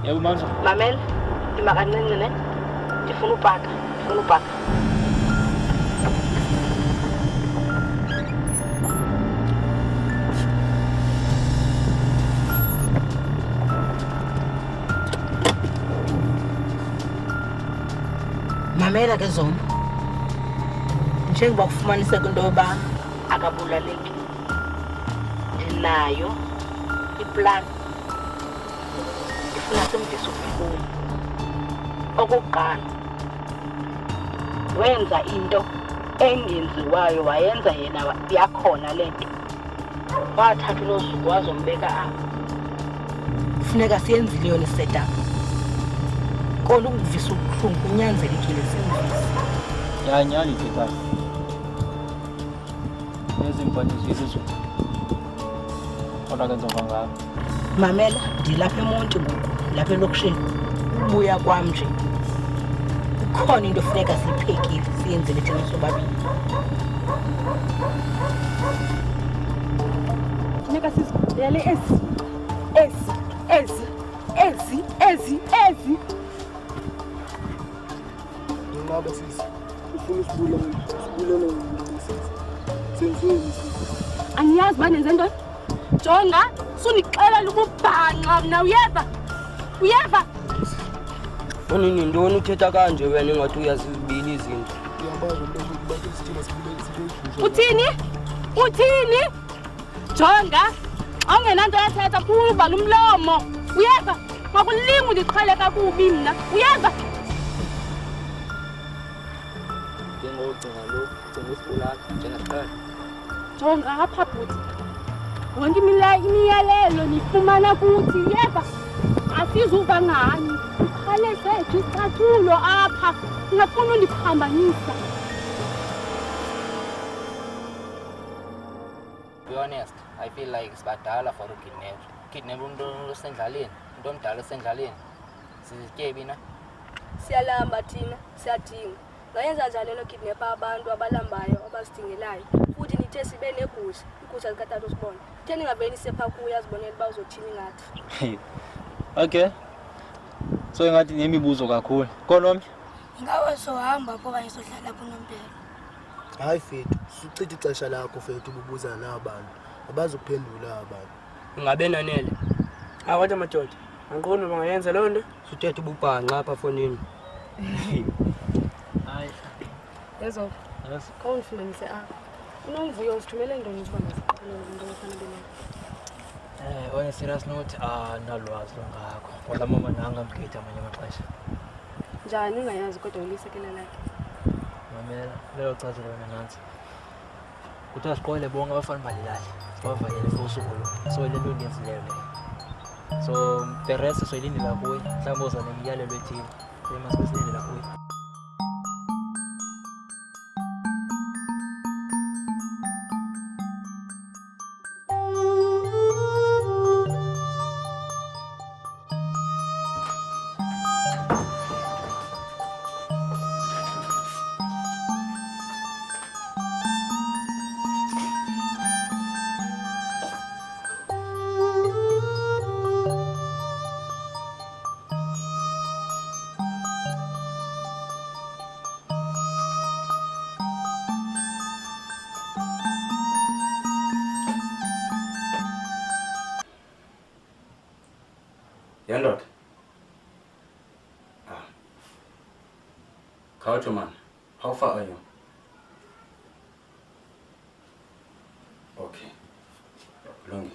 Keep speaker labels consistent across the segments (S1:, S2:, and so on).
S1: Yebo manje.
S2: Mamela, imakancinci ne? Ndifuna upaka. Mamela ke Zoma. Njengoba kufumaniseka into yoba akabulaleki. Ndinayo iplan. Ndifuna simvise ubuhlungu. Okokuqala, wenza into engenziwayo wayenza yena yakhona le nto. Wathatha unosuku wazombeka apha. Kufuneka siyenzile yona isetup. Kona ukuvisa ubuhlungu kunyanzelekile simvise.
S1: Nyani thethana. Ezimfanisi izizwe. Kodwa kenza ngapha.
S2: Mamela, ndilapha eMonti ngoku, lapha elokishini. Ubuya kwam nje. Kukhona into efuneka siyiphekile, siyenzele thina sobabili.
S3: Funeka sizicele ezi.
S4: Ngaba sisi. Ufuna usibulele sisi. Senzeni sisi.
S3: Angiyazi ba nenze ntoni? Jonga, sunixelela ukubhanqa mna uyeva?
S5: Unini ntoni uthetha kanje wena ingathi uyazibili izinto?
S4: Uyabazi umntu ukuba isithima sibulele
S3: Uthini? Jonga, awungenanto yathetha kuba lumlomo. Uyeva? Makulingu ndiqhale kakubi mna. Uyeva?
S5: Njengocinga lo, cinga usibulala njengasiqala.
S3: Jonga apha bhuti. Wonke imiyalelo nifumana kuthi uyeva? Asizuva ngani. Ikhale zethu isicathulo apha. Ungafuna undiphambanisa.
S5: To be honest, I feel like sibadala for ukidnap. Kidnap umuntu osendlaleni, umuntu omdala osendlaleni. Sizityebi na.
S6: Siyalamba thina, siyadinga. Ngayenza njalo lokidnapa abantu abalambayo abasidingelayo. Futhi nithe sibe negusha, igusha likatata usibona. Theni ngaveni sepha kuya azibonela ba uzothini ngathi.
S1: Okay. So ingathi nemibuzo kakhulu. Konomnye?
S7: Ngawe sohamba pho kanye sohlala kunompela.
S4: Hayi fethu, suchitha ixesha lakho fethu ububuza nabantu. Abazophendula abantu.
S5: Ungabe nanele.
S8: Kodwa madoda, angiqondi bangayenza loo nto.
S5: Suthetha ububhanqa apha fonini.
S1: Hayi.
S3: Yezo.
S1: Yes.
S3: Khawundifumanise apha. Unomvuyo usithumele ntoni ukubona siqophele into efanele bena.
S1: On a serious note, nalwazi longakho. Kodwa mama nanga mgqitha amanye amaxesha.
S3: Njani ungayazi kodwa ulisekela lakhe?
S1: Mamela, lelo chaza lona nansi. Kuthi asiqole bonke abafana balilali. Sibavalele for usuku lo. So le nto ndiyenzileyo le. So the rest soyilindela kuye. Mhlawumbe uza nemiyalelo ethile. Masibe silindela kuye.
S9: Yandot. Kaucho man, how far are you? Okay. Lungi.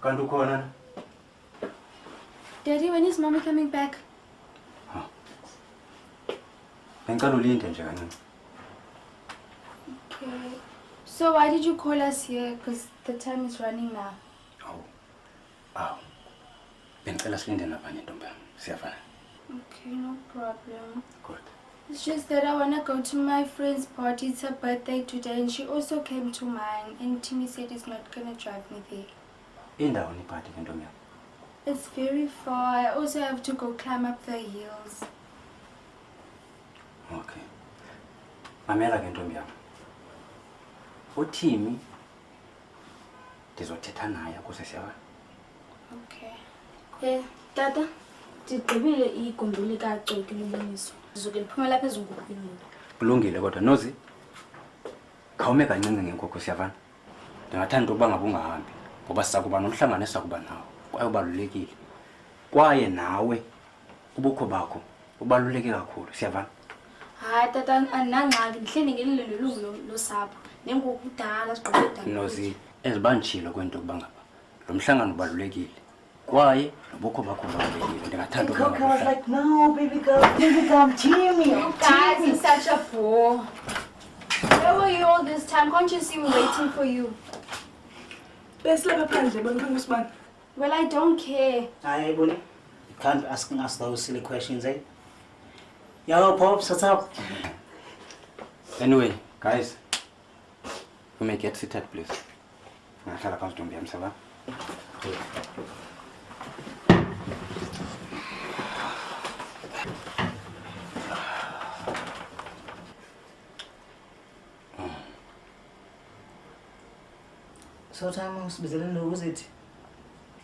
S9: Kantu khona?
S7: Daddy, when is mommy coming back?
S9: Ngicela ulinde nje kancane.
S7: Okay. So why did you call us here? Because the time is running now.
S9: Aw. Bengicela silinde nabanye ntombi yami. Siyafana.
S7: Okay, no problem.
S9: Good.
S7: It's just that I want to go to my friend's party. It's her birthday today and she also came to mine and Timmy said he's not going to drive me there.
S9: Indawo ni party ntombi yami.
S7: It's very far. I also have to go climb up the hills.
S9: Okay. Mamela ke ntombi yami. uThimi ndizothetha naye ukuze siyabana.
S7: Okay. Tata, ndigqibile igumbi likacoki loboniso. Ndizoke liphuma lapha ezinkukhwini.
S9: Kulungile kodwa Nozi. Khawume kancinci ngenkukhu siyavana. Ndingathanda ukuba ngabe ungahambi ngoba sizakuba nomhlangano esizakuba nawo kwaye ubalulekile. Kwaye nawe ubukho bakho ubaluleke kakhulu siyavana.
S7: Hayi tata andinangxaki ndihleli ngelilo lelungu losapho nengoku kudala sigqibedala.
S9: Nozi ezibandishilo kwento kuba ngaba lo mhlangano ubalulekile kwaye nobukho bakho ubalulekile. Ndingathanda ukuba
S2: Coco was like, no, baby girl, Timmy.
S7: You guys are such a bore. Where were you all this time? Can't you see me waiting for you? Well, I don't care.
S10: Hi, Bonnie. You can't be asking us those silly questions, eh? Yo, Pops, what's up?
S9: Anyway, guys, you may get seated, please. Ngahlala phansi Ntombi yami siyabana.
S10: So time usibizele no it.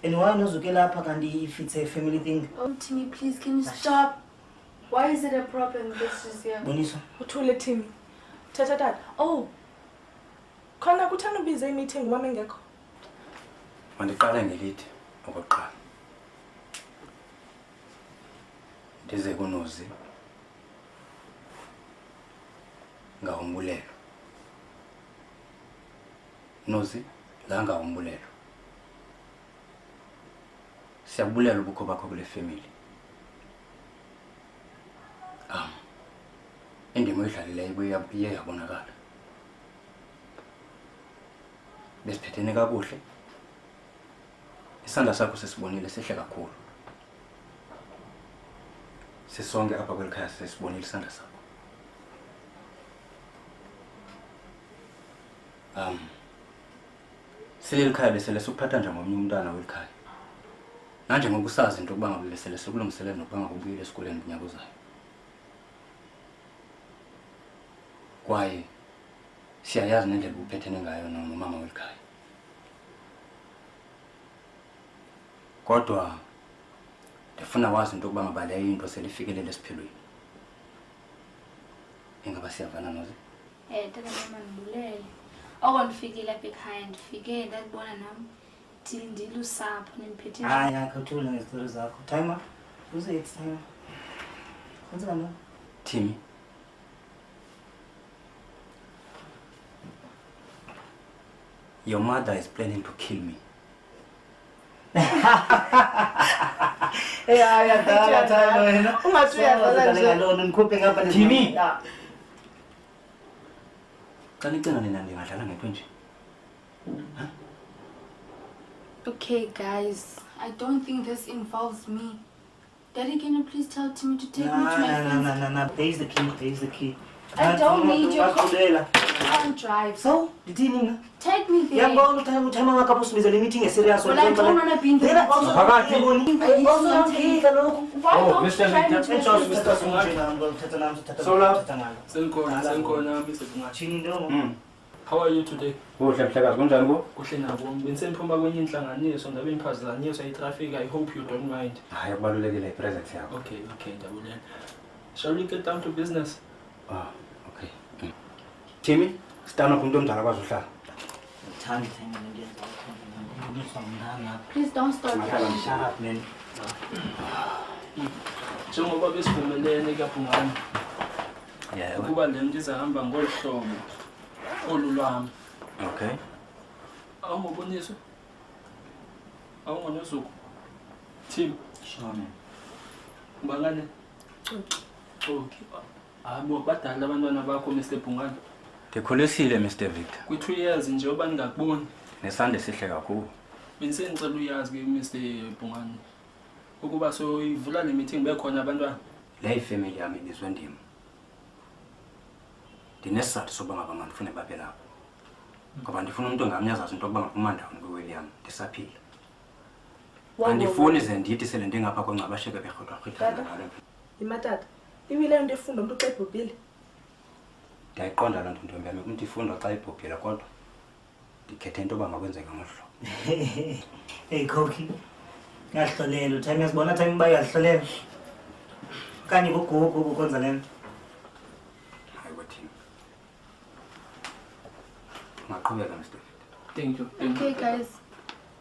S10: And why nozuke lapha kanti if it's a family thing?
S7: Oh, Timmy, please, can you stop? Why is it a problem this is here?
S10: Boniso.
S3: Uthule Timmy. Tata. Oh. Khona kuthanda ubize i-meeting mama engekho.
S9: Mandiqale ngelithi okokuqala. Ndize kuNozi ngawumbulelo. Nozi la ngawumbulelo. Siyabulela ubukho bakho kule family. Indima oyidlalileyo iye yabonakala. Besiphethene kakuhle. Isandla sakho sesibonile sihle kakhulu. Sisonke apha kwelikhaya sesibonile isandla sakho. Sileli khaya besele sokuphatha njengomnye umntwana welikhaya. Manje ngokusazi into kuba ngabe besele sokulungiselela nokuba ngabe ubuyile esikoleni unyaka ozayo. Kwaye siyayazi nendlela uphethene ngayo nomama welikhaya. Kodwa ndifuna wazi into kuba ngaba leyo into selifikelele esiphilweni. Ingaba siyavana Nozi?
S7: Tata mama ndibulele. Okondifikile lapha ekhaya ndifike ndabona nami ndilusapho nemphethe.
S10: Hayi akathula ngezitori zakho. Timer. Who's it? Timer. What's that now?
S9: Timmy. Your mother is planning to kill me. Timmy.
S7: Okay, guys, I don't think this involves me. Daddy, can you please tell Timmy to take me to my friends?
S10: No. There's the key. There's the key.
S7: I don't need your car. I can't drive.
S10: So, did
S7: take me there.
S10: Yeah, but time supposed to be the meeting is serious.
S7: Well, I don't want to be in the
S10: meeting.
S7: Oh,
S9: Mr.
S8: How are you today? I hope you don't mind. Okay, shall we get down to business?
S9: Okay. Timmy, stand up and
S7: please don't stop.
S10: Shut up, man.
S8: Njengoba besivumelene kaBhungane. Ukuba le ndizahamba ngolhlobo olulwami.
S9: Okay.
S8: Awungoboniso? Awungonozuku? Tim.
S10: Sure, man.
S8: Ubangane? Okay. Abo badala abantwana bakho Mr. Bhungane.
S9: Ndikhulisile Mr. Victor.
S8: Kwi-2 years njengoba ningakuboni.
S9: Nesande sihle kakhulu.
S8: Bendisengicela uyazi ke Mr. Bhungane. Ukuba so ivula le meeting bekhona abantwana.
S9: Le family yami ibizwe ndima. Ndinesizathu soba ngaba mandifune babe lapho. Ngoba ndifuna umuntu ongamnyazazi into okuba ngaphuma ndawo kuWilliam ndisaphila. Andifuni ze ndithi sele ndingapha kwengcabasheke berhodwa-rhithana ngalo.
S3: Imatata, iwile into efunda umuntu xa ebhubhile.
S9: Ndiyayiqonda loo nto Ntombi yami, umuntu ifundwa xa ibhubhile kodwa ndikhethe into yoba makwenzeka ngolu hlobo.
S10: Hey Koki, ngiyahlolela uthime yasibona time uba uyahlolela kanye kugugu ukwenza le nto.
S9: Hayi kwathini. Ungaqhubeka Mr.
S8: Thank you.
S7: Okay, guys,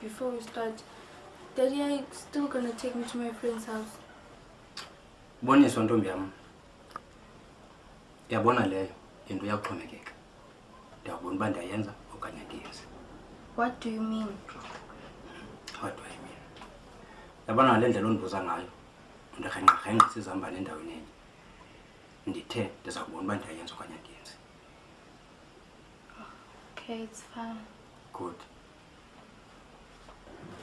S7: before we start, Daddy, are you still gonna take me to my friend's house?
S9: Boniswa ntombi yam. Yabona leyo into yakuxhomekeka. Ndiyabona uba ndiyayenza okanye ndiyenze.
S7: What do you mean?
S9: What do I mean? Yabona le ndlela ondibuza ngayo. Ndirhenqa sizihamba nendaweni enye. Ndithe ndiza kubona uba ndiyayenza okanye ndiyenze.
S7: Okay, it's fine.
S9: Good.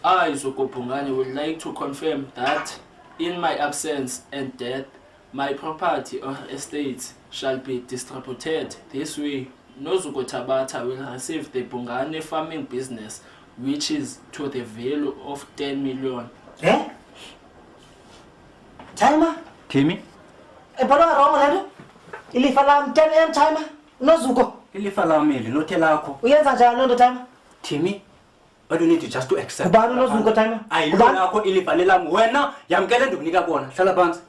S8: I, Zoko Pungani, would like to confirm that in my absence and death, my property or estates shall be distributed this way. Nozuko Tabata will receive the Pungani farming business, which is to the value of 10 million.
S10: Eh? Timer?
S9: Timmy?
S10: Ebona wrong lento? Ilifa lam 10 timer? Nozuko.
S9: Ilifa lami linote lakho.
S10: Uyenza njani lento timer?
S9: Timmy? What do you need to just to accept?
S10: Kubani unozuko timer?
S9: Ayilo lakho ilifa lelami wena yamkele ndikunika kona. Hlala phansi.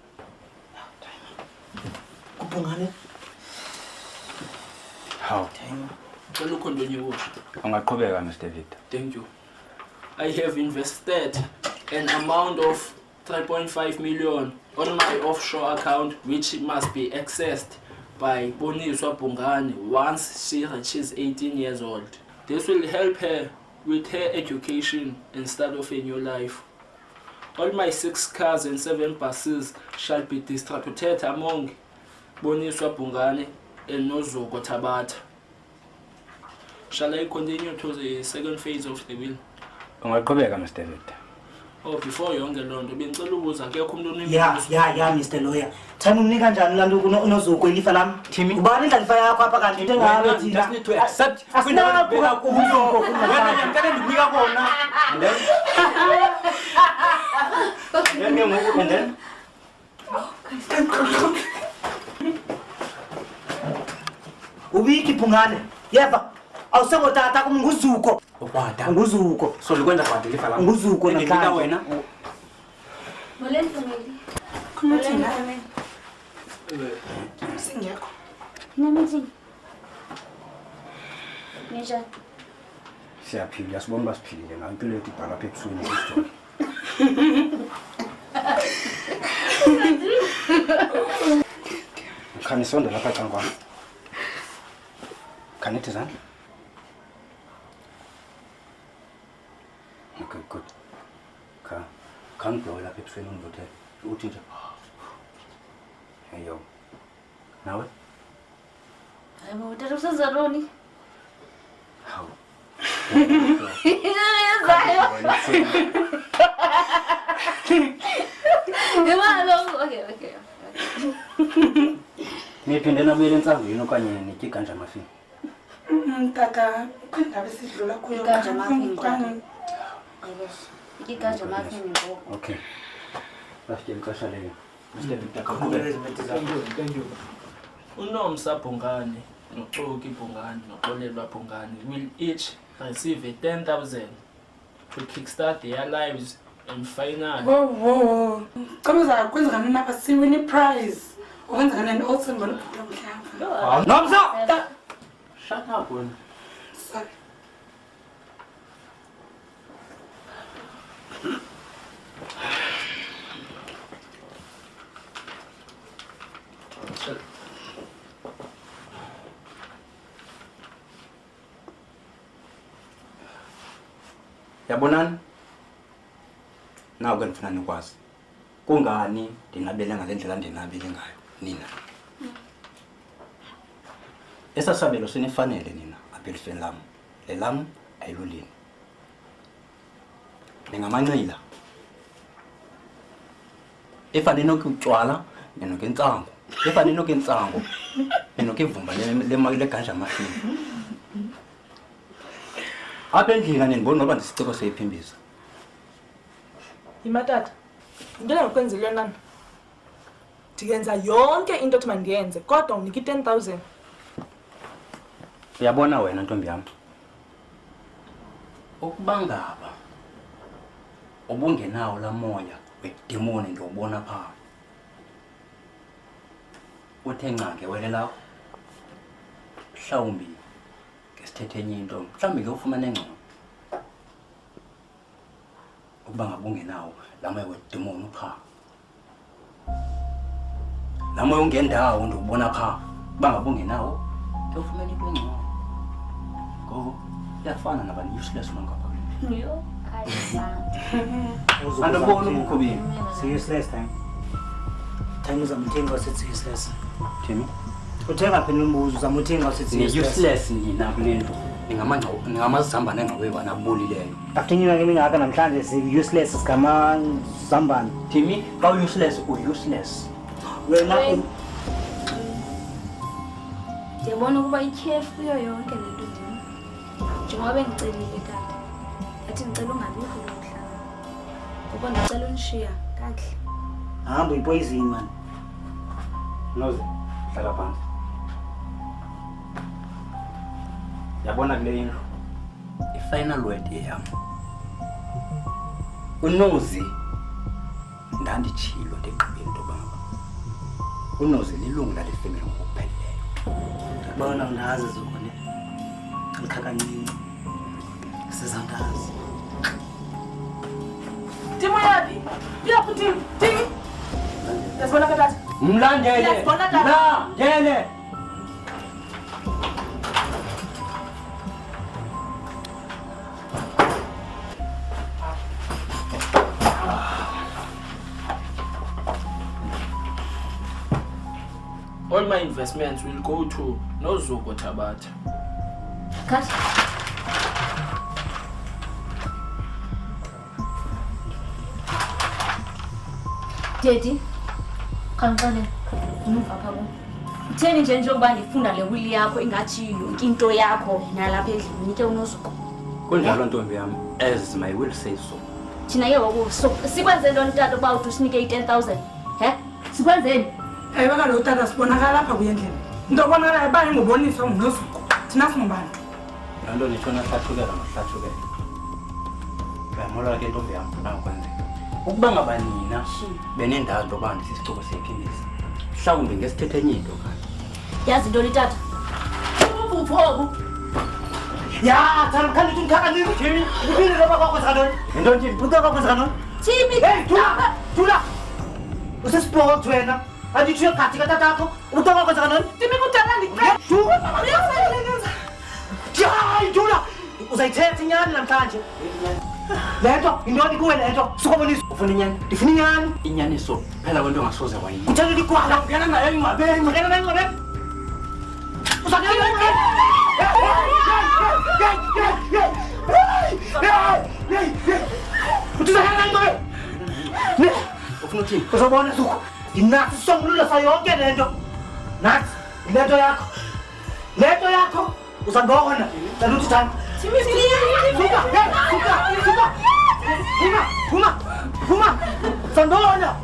S10: Kupungane.
S9: How? Ungaqhubeka Mr. Victor.
S8: Thank you. I have invested an amount of 3.5 million on my offshore account, which must be accessed by Boniswa Pungani once she reaches 18 years old. This will help her with her education and start off a new life. All my 6 cars and 7 buses shall be distributed among Boniswa Pungani and Nozuko Tabata. Shall I continue to the second phase of the will?
S9: Ungaqhubeka Mr. Victor.
S8: Oh, before yonke lonto bengicela ukubuza akekho umuntu
S10: Ya Mr. Lawyer. Time unika njani lanto unozuko ilifa lami? Ubani indlalifa yakho apha kanti into engabe thina?
S9: Just need to accept.
S10: Asinakho kubuzuko
S9: Wena yamkele ndikunika kona. And then
S10: Ubiki Pungane. Yeva. Awusengo tata kumnguzuko.
S9: Ukwada.
S10: Nguzuko.
S9: So likwenza kwadi ilifa lami.
S10: Nguzuko
S9: ndikunika wena.
S7: Moleni family.
S2: Kunothina? Singekho.
S7: Namithi. Nisha.
S9: Siyaphila sibona basiphilile ngayo impilo yethu ibhala apha ebusweni isistory. Khani sonda lapha cangwana. Khanithi zandla. Okay, good. Can't blow lapha ebusweni ungivuthe. Uthi nje. Hey yo. Nawe?
S7: Hayibo, uthatha usezaroni.
S9: How?
S7: Okay.
S9: Niphinde nabuyele entsangweni okanye nitye iganja mafini.
S2: Tata, kwindaba esidlula kuyo.
S7: Iganja muffin, tata. Iganja muffin ngoku.
S9: Okay. Basitye ixesha leyo. Mr. Victor,
S8: Thank you. Unomsa Pungani, Noxoki Pungani, Noxolelwa Pungani will each receive a 10,000 to kickstart their lives and finally.
S2: Whoa. Kamuza kwenzeka nini apha siwini prize. Okwenzeka nini also ngalo mhlawumbe.
S9: Nomsa! Shut up, wena.
S2: Sorry.
S9: Yabonani? Nawu ke ndifuna nikwazi. Kungani ndinabele ngale ndlela ndinabele ngayo nina? Esasabelo sinifanele nina apha elifeni lam. Le lam ayilulini. Ningamanxila. Efane nokutywala nenokentsango. Efane nokentsango nenokivumba le ganja mafini. Apha endlini andiboni noba ndisiciko seyiphimbiza.
S11: Imatata, into engakwenzile nana. Ndiyenza yonke into ethi mandiyenze, kodwa unika i-10,000.
S9: Uyabona wena ntombi yam. Ukubangaba ubungenawo la moya wedemoni ngiwubona pha. Uthe ncange wele lawo. Mhlawumbi ngesithethe enye into, mhlawumbi ngiyofumana engcono. Ukuba ngabungenawo la moya wedemoni upha. La moya ungendawo ndiwubona pha. Ukuba ngabungenawo ngiyofumana into engcono. Ngoku yafana nabani useless mangapha.
S7: Yo,
S9: Andabona umkhubini.
S10: Useless time. Time uzamthenga wasithi useless.
S9: Jimmy.
S10: Uthenga phela umbuzo uzamthenga wasithi
S9: useless nina kulento. Ningamazambane engqawewa nabulileyo.
S10: After nyina ngemingaka namhlanje si useless sigama zambane.
S9: Jimmy, ka useless useless.
S10: Wena
S7: ndiyabona ukuba ityhefu kuyo yonke le nto ndim. Njengoba bendicelile tata. Athi ndicela ungabikho lo mhlaba. Ngoba ndicela unishiya kakuhle.
S10: hamba uyipoison man.
S9: Noze, hlala phansi. Yabona kule indlu. I-final word yami. Unozi ndanditshilo ndigqibe into baba. Unozi lilungu lale family ngokupheleleyo.
S10: Bona undazi zona. Ngikhakanini. Sizandazi.
S11: Timo yapi? Yapi Timo? Timo? Yasibona katata.
S9: Mlandele.
S11: Yasibona tata.
S9: Mlandele.
S8: All my investments will go to Nozuko Tabata.
S7: Cut. Daddy, kanqane umuva phako. Utheni nje njengoba ndifunda le wili yakho ingathi yonke into yakho nalapha endlini ke uNozuko.
S9: Kunjalo ntombi yami, as my will says so.
S7: Thina ke ngoku sikwenze ntoni tata uba uthi usinike i-10,000? He? Sikwenzeni?
S11: Hayi baka lo tata sibonakala lapha kuyendlela. Into obonakalayo bani ngoboniswa nguNozuko. Thina singobantu.
S9: Lanto nitshona hlathukela mahlathukela. Uyamola ke ntombi yami nakwenzeka. Ukuba ngaba nina benendawo into bani sisicoko sephindisa. Mhlawumbe ngesithethe enye into kanti.
S7: Yazi ntoni tata? Ubuphobu.
S10: Ya, thana khani uthi ngikhaka nini? Jimmy, uphinde loba kwakho sanoni. Into nje, ubuka kwakho sanoni.
S7: Jimmy,
S10: hey, thula. Usesport wena. Andithi uyakhathi katatako. Ubuka kwakho sanoni.
S11: Jimmy kudala ndicela. Uyafanele ngenza.
S10: Hayi, thula. Uzayithetha inyani namhlanje. Lento, indoni kuwe lento. Sukubonisa.
S9: Ufuna inyani?
S10: Ndifuna inyani.
S9: Inyaniso phela kwento ngasoze wayiyo.
S10: Uthanda likwala.
S9: Ngena nayo ingcwabeni.
S10: Ngena nayo ingcwabeni. Uzakela ingcwabeni.
S9: Ufuna uthini?
S10: Uzobona Zuko. Nginathi sombululo sayo yonke lento. Nathi lento yakho. Lento yakho uzangona. Saluthi thana. Phuma. Sandona.